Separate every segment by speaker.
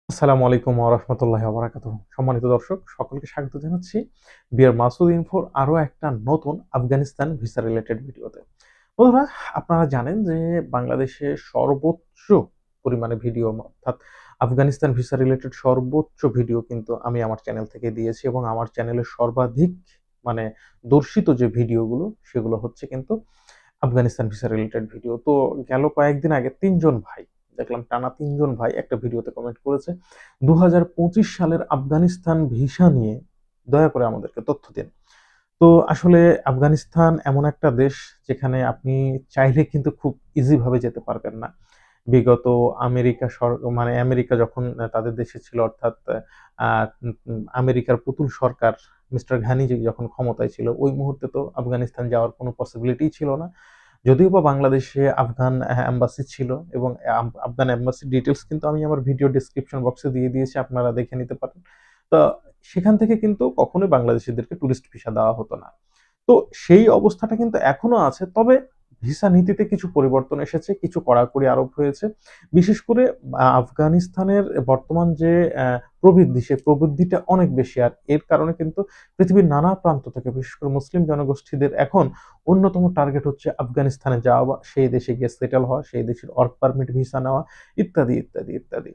Speaker 1: আসসালামু আলাইকুম ওয়া রাহমাতুল্লাহি ওয়া বারাকাতুহু। সম্মানিত দর্শক, সকলকে স্বাগত জানাচ্ছি বিআর মাসুদ ইনফোর আরো একটা নতুন আফগানিস্তান ভিসা রিলেটেড ভিডিওতে। বন্ধুরা, আপনারা জানেন যে বাংলাদেশে সর্বোচ্চ পরিমাণে ভিডিও অর্থাৎ আফগানিস্তান ভিসা রিলেটেড সর্বোচ্চ ভিডিও কিন্তু আমি আমার চ্যানেল থেকে দিয়েছি এবং আমার চ্যানেলে সর্বাধিক মানে দর্শিত যে ভিডিওগুলো সেগুলো হচ্ছে কিন্তু আফগানিস্তান ভিসা রিলেটেড ভিডিও। তো গেল কয়েকদিন আগে ৩ জন ভাই দেখলাম, টানা ৩ জন ভাই একটা ভিডিওতে কমেন্ট করেছে ২০২৫ সালের আফগানিস্তান ভিসা নিয়ে দয়া করে আমাদেরকে তথ্য দিন। তো আসলে আফগানিস্তান এমন একটা দেশ যেখানে আপনি চাইলে কিন্তু খুব ইজি ভাবে যেতে পারবেন না। বিগত আমেরিকা মানে আমেরিকা যখন তাদের দেশে ছিল, অর্থাৎ আ আমেরিকার পুতুল সরকার মিস্টার ঘানি যখন ক্ষমতায় ছিল, ওই মুহূর্তে তো আফগানিস্তান যাওয়ার কোনো পসিবিলিটিই ছিল না। যদিও বা বাংলাদেশে আফগান এম্বাসি ছিল এবং আফগান এম্বাসির ডিটেইলস কিন্তু আমি আমার ভিডিও ডেসক্রিপশন বক্সে দিয়ে দিয়েছি, আপনারা দেখে নিতে পারেন। তো সেখান থেকে কিন্তু কখনোই বাংলাদেশীদেরকে টুরিস্ট ভিসা দেওয়া হতো না। তো সেই অবস্থাটা কিন্তু এখনো আছে। তবে ভিসা নীতিতে কিছু পরিবর্তন এসেছে, কিছু কড়াকড়ি আরোপ হয়েছে। বিশেষ করে আফগানিস্তানের বর্তমান যে প্রবৃদ্ধি, সে প্রবৃদ্ধিটা অনেক বেশি। আর এর কারণে কিন্তু পৃথিবীর নানা প্রান্ত থেকে বিশেষ করে মুসলিম জনগোষ্ঠীদের এখন অন্যতম টার্গেট হচ্ছে আফগানিস্তানে যাওয়া বা সেই দেশে গিয়ে সেটেল হওয়া, সেই দেশের ওয়ার্ক পারমিট ভিসা নেওয়া ইত্যাদি, ইত্যাদি, ইত্যাদি।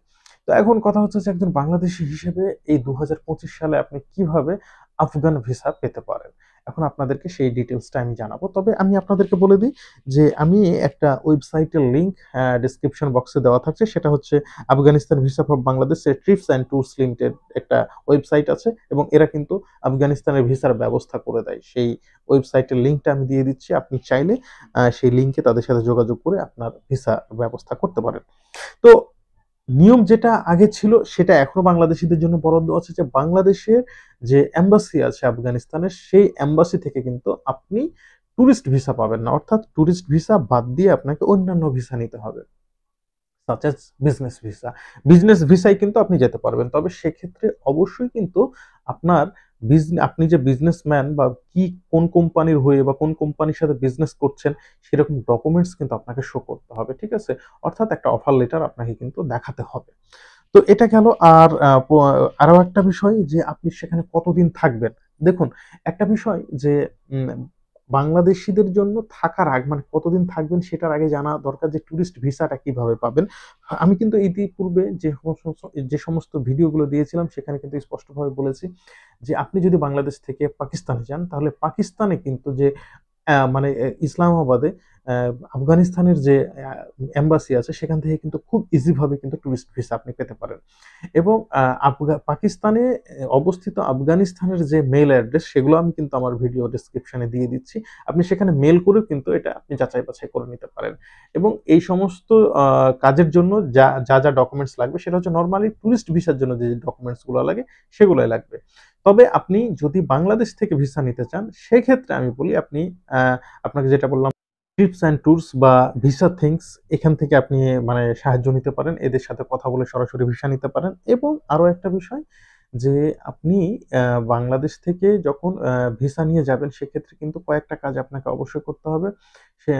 Speaker 1: তো এখন কথা হচ্ছে যে একজন বাংলাদেশী হিসেবে এই ২০২৫ সালে আপনি কিভাবে আফগান ভিসা পেতে পারেন? এখন আপনাদেরকে সেই ডিটেইলসটা আমি জানাবো। তবে আমি আপনাদেরকে বলে দিই যে আমি একটা ওয়েবসাইটের লিংক ডেসক্রিপশন বক্সে দেওয়া থাকছে। সেটা হচ্ছে আফগানিস্তান ভিসা ফর বাংলাদেশের ট্রিপস অ্যান্ড ট্যুরস লিমিটেড একটা ওয়েবসাইট আছে এবং এরা কিন্তু আফগানিস্তানের ভিসার ব্যবস্থা করে দেয়। সেই ওয়েবসাইটের লিংকটা আমি দিয়ে দিচ্ছি। আপনি চাইলে সেই লিংকে তাদের সাথে যোগাযোগ করে আপনার ভিসা ব্যবস্থা করতে পারেন। তো নিয়ম যেটা আগে ছিল সেটা এখনো বাংলাদেশীদের জন্য বরাদ্দ আছে, যে বাংলাদেশের যে এম্বাসি আছে আফগানিস্তানের, সেই এম্বাসি থেকে কিন্তু আপনি টুরিস্ট ভিসা পাবেন না। অর্থাৎ টুরিস্ট ভিসা বাদ দিয়ে আপনাকে অন্যান্য ভিসা নিতে হবে। Such as business visa. Business ভিসায় কিন্তু আপনি যেতে পারবেন। তবে সেক্ষেত্রে অবশ্যই কিন্তু আপনার আপনি যে বিজনেসম্যান বা কোন কোম্পানির হয়ে বা কোন কোম্পানির সাথে বিজনেস করছেন সেরকম ডকুমেন্টস কিন্তু আপনাকে শো করতে হবে। ঠিক আছে? অর্থাৎ একটা অফার লেটার আপনাকে কিন্তু দেখাতে হবে। তো এটা গেল। আর আরো একটা বিষয় যে আপনি সেখানে কতদিন থাকবেন। দেখুন, একটা বিষয় যে উম বাংলাদেশীদের জন্য থাকার মানে কতদিন থাকবেন সেটার আগে জানা দরকার যে টুরিস্ট ভিসাটা কিভাবে পাবেন। আমি কিন্তু ইতিপূর্বে যে সমস্ত ভিডিওগুলো দিয়েছিলাম সেখানে কিন্তু স্পষ্টভাবে বলেছি যে আপনি যদি বাংলাদেশ থেকে পাকিস্তানে যান তাহলে পাকিস্তানে কিন্তু যে মানে ইসলামাবাদে অ্যা আফগানিস্তানের যে এম্বাসি আছে সেখান থেকে কিন্তু খুব ইজি ভাবে কিন্তু টুরিস্ট ভিসা আপনি পেতে পারেন। এবং পাকিস্তানে অবস্থিত আফগানিস্তানের যে মেইল অ্যাড্রেস সেগুলো আমি কিন্তু আমার ভিডিও ডেসক্রিপশনে দিয়ে দিচ্ছি। আপনি সেখানে মেইল করেও কিন্তু এটা আপনি যাচাই-বাছাই করে নিতে পারেন। এবং এই সমস্ত আ কাজের জন্য যা ডকুমেন্টস লাগবে সেটা হচ্ছে নরমালি টুরিস্ট ভিসার জন্য যে ডকুমেন্টস গুলো লাগে সেগুলাই লাগবে। তবে আপনি যদি বাংলাদেশ থেকে ভিসা নিতে চান সেক্ষেত্রে আমি বলি আপনি আ আপনাকে যেটা বললাম ট্রিপস অ্যান্ড ট্যুরস বা ভিসা থিংস, এখান থেকে আপনি মানে সাহায্য নিতে পারেন। এদের সাথে কথা বলে সরাসরি ভিসা নিতে পারেন। এবং আরো একটা বিষয় যে আপনি বাংলাদেশ থেকে যখন ভিসা নিয়ে যাবেন সেক্ষেত্রে কিন্তু কয়েকটা কাজ আপনাকে অবশ্যই করতে হবে। সে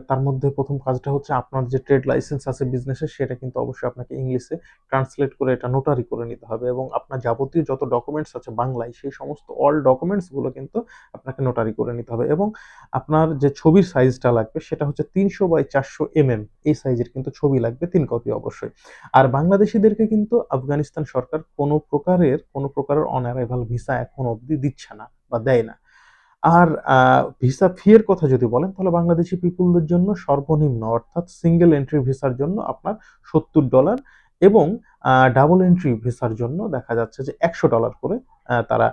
Speaker 1: তার মধ্যে ১ম কাজটা হচ্ছে আপনার যে ট্রেড লাইসেন্স আছে বিজনেসের সেটা কিন্তু অবশ্যই আপনাকে ইংলিশে ট্রান্সলেট করে এটা নোটারি করে নিতে হবে এবং আপনার যাবতীয় যত ডকুমেন্টস আছে বাংলায় সেই সমস্ত অল ডকুমেন্টস গুলো কিন্তু আপনাকে নোটারি করে নিতে হবে। এবং আপনার যে ছবির সাইজটা লাগবে সেটা হচ্ছে ৩০০ বাই ৪০০ এই সাইজের কিন্তু ছবি লাগবে, ৩ কপি অবশ্যই। আর বাংলাদেশীদেরকে কিন্তু আফগানিস্তান সরকার কোনো প্রকারের অন অ্যারাইভাল ভিসা এখনো অব্দি দিচ্ছে না বা দেয় না। আর ভিসা ফি এর কথা যদি বলেন তাহলে বাংলাদেশি পিপলদের জন্য সর্বনিম্ন অর্থাৎ সিঙ্গেল এন্ট্রি ভিসার জন্য আপনার $৭০ এবং ডাবল এন্ট্রি ভিসার জন্য দেখা যাচ্ছে যে $১০০ করে তারা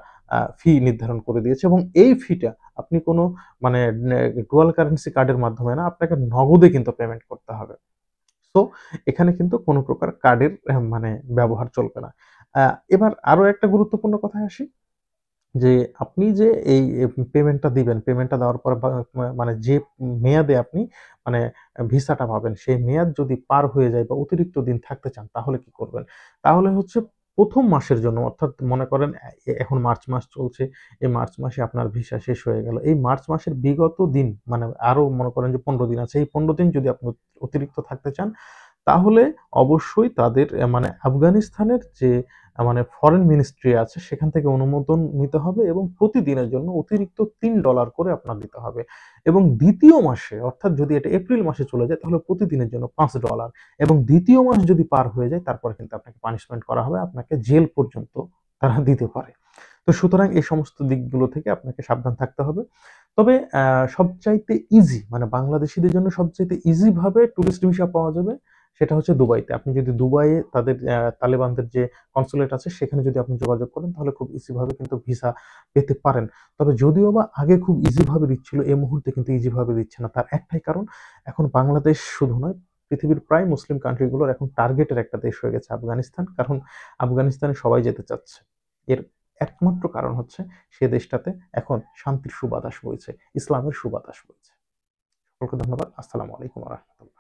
Speaker 1: ফি নির্ধারণ করে দিয়েছে এবং এই ফিটা আপনি কোনো মানে ডুয়াল কারেন্সি কার্ডের মাধ্যমে না, আপনাকে নগদে কিন্তু পেমেন্ট করতে হবে। সো এখানে কিন্তু কোনো প্রকার কার্ডের মানে ব্যবহার চলবে না। আ এবার আরো একটা গুরুত্বপূর্ণ কথায় আসি যে আপনি যে এই পেমেন্টটা দিবেন, পেমেন্টটা দেওয়ার পরে মানে যে মেয়াদে আপনি মানে ভিসাটা পাবেন, সেই মেয়াদ যদি পার হয়ে যায় বা অতিরিক্ত দিন থাকতে চান তাহলে কি করবেন? তাহলে হচ্ছে ১ম মাসের জন্য, অর্থাৎ মনে করেন এখন মার্চ মাস চলছে। এই মার্চ মাসে আপনার ভিসা শেষ হয়ে গেল। এই মার্চ মাসের বিগত দিন মানে আরো মনে করেন যে ১৫ দিন আছে। এই ১৫ দিন যদি আপনি অতিরিক্ত থাকতে চান তাহলে অবশ্যই তাদের মানে আফগানিস্তানের যে মানে ফরেন মিনিস্ট্রি আছে সেখান থেকে অনুমোদন নিতে হবে এবং প্রতিদিনের জন্য অতিরিক্ত $3 করে আপনার দিতে হবে। এবং দ্বিতীয় মাসে অর্থাৎ যদি এটা এপ্রিল মাসে চলে যায় তাহলে প্রতিদিনের জন্য $5 এবং দ্বিতীয় মাস যদি পার হয়ে যায় তারপরে কিন্তু আপনাকে পানিশমেন্ট করা হবে, আপনাকে জেল পর্যন্ত তারা দিতে পারে। তো সুতরাং এই সমস্ত দিকগুলো থেকে আপনাকে সাবধান থাকতে হবে। তবে সবচাইতে ইজি মানে বাংলাদেশীদের জন্য সবচাইতে ইজি ভাবে টুরিস্ট ভিসা পাওয়া যাবে সেটা হচ্ছে দুবাইতে। আপনি যদি দুবাইয়ে তাদের তালেবানদের যে কনসুলেট আছে সেখানে যদি আপনি যোগাযোগ করেন তাহলে খুব ইজি ভাবে কিন্তু ভিসা পেতে পারেন। তবে যদিও বা আগে খুব ইজি ভাবে দিচ্ছিল, এই মুহূর্তে কিন্তু ইজি ভাবে দিচ্ছে না। তার একটাই কারণ, এখন বাংলাদেশ শুধু নয়, পৃথিবীর প্রায় মুসলিম কান্ট্রিগুলোর এখন টার্গেটের একটা দেশ হয়ে গেছে আফগানিস্তান। কারণ আফগানিস্তানে সবাই যেতে চাচ্ছে। এর একমাত্র কারণ হচ্ছে সে দেশটাতে এখন শান্তির সুবাতাস বইছে, ইসলামের সুবাতাস বইছে। সকলকে ধন্যবাদ। আসসালামু আলাইকুম ওয়া রাহমাতুল্লাহ।